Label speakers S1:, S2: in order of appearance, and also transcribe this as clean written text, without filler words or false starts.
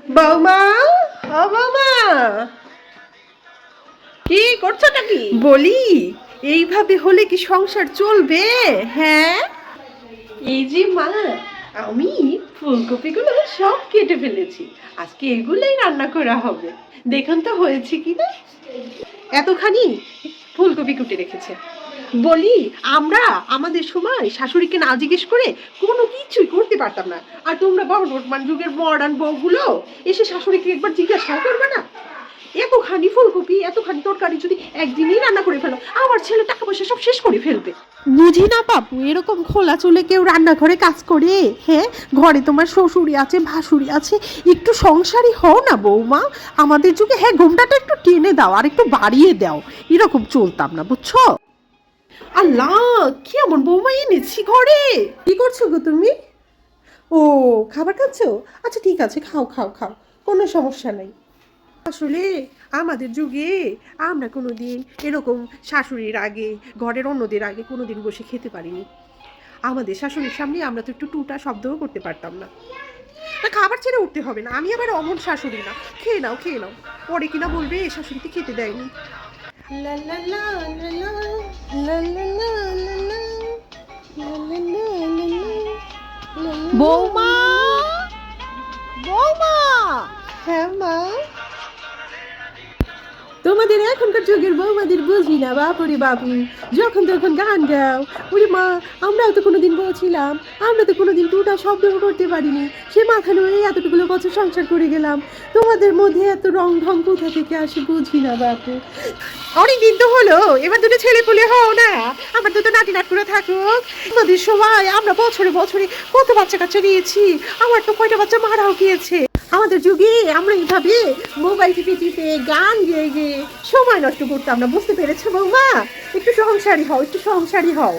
S1: বৌমা, ও বৌমা,
S2: কি করছোটা কি?
S1: বলি এইভাবে হলে কি সংসার চলবে? হ্যাঁ, এই যে মা, আমি ফুলকপিগুলো সব কেটে ফেলেছি, আজকে এগুলোই রান্না করা হবে। দেখুন তো হয়েছে কি না। এতখানি ফুলকপি কুটে রেখেছে। বলি আমরা আমাদের সময় শাশুড়িকে না জিজ্ঞেস করে কোনো কিছুই করতে পারতাম না, আর তোমরা বর্তমান যুগের মডার্ন বউগুলো এসে শাশুড়িকে একবার জিজ্ঞাসা করবে না? এতখানি ফুলকপি এতখানি তরকারি যদি একদিনই রান্না করে ফেলো, আমার ছেলে টাকা পয়সা সব শেষ করে ফেলবে। বুঝি না বাপু, এরকম খোলা চলে কেউ রান্নাঘরে কাজ করে? হ্যাঁ, ঘরে তোমার শ্বশুরি আছে, ভাসুরি আছে, একটু সংসারী হও না বৌমা। আমাদের যুগে হ্যাঁ ঘুমটাটা একটু টেনে দাও আর একটু বাড়িয়ে দাও, এরকম চলতাম না, বুঝছো? আল্লাহ, কি এমন বৌমা এনেছি ঘরে! কি করছো গো তুমি? ও, খাবার খাচ্ছো? আচ্ছা ঠিক আছে, খাও খাও খাও, কোনো সমস্যা নাই। আসলে আমাদের যুগে আমরা কোনোদিন এরকম শাশুড়ির আগে, ঘরের অন্যদের আগে কোনোদিন বসে খেতে পারিনি। আমাদের শাশুড়ির সামনে আমরা তো একটু টুটা শব্দও করতে পারতাম না। না, খাবার ছেড়ে উঠতে হবে না, আমি আবার অমন শাশুড়ি না। খেয়ে নাও খেয়ে নাও, পরে কিনা বলবে এ শাশুড়িতে খেতে দেয়নি। লা লা লা লা লা, লা লা লা লা লা, লা লা লা লা লা, লা লা লা।
S2: বৌমা, বৌমা,
S1: হ্যাঁ মা, তোমাদের এখনকার যুগের বৌমাদের বুঝি না বাপুরে বাপু, যখন তখন গান গাও। ওরে মা, আমরাও তো কোনোদিন বলছিলাম, আমরা তো কোনোদিন টুটা শব্দও করতে পারিনি, সে মাথা নড়ে এতটুকুলো বছর সংসার করে গেলাম। তোমাদের মধ্যে এত রং ঢং কোথা থেকে আসে বুঝি না বাপু। অনেক দিন তো হলো, এবার দুটো ছেলে পুলে হও না, আমার দুটো নাতি নাটকুরা থাকুক। আমাদের সময় আমরা বছরে বছরে কত বাচ্চা কাচ্চা নিয়েছি, আমার তো কয়টা বাচ্চা মারাও গিয়েছে। আমাদের যুগে আমরা এইভাবে মোবাইল টিপে টিপে গান গেয়ে গেয়ে সময় নষ্ট করতাম না, বুঝতে পেরেছো বৌমা? একটু সংসারী হও, একটু সংসারী হও।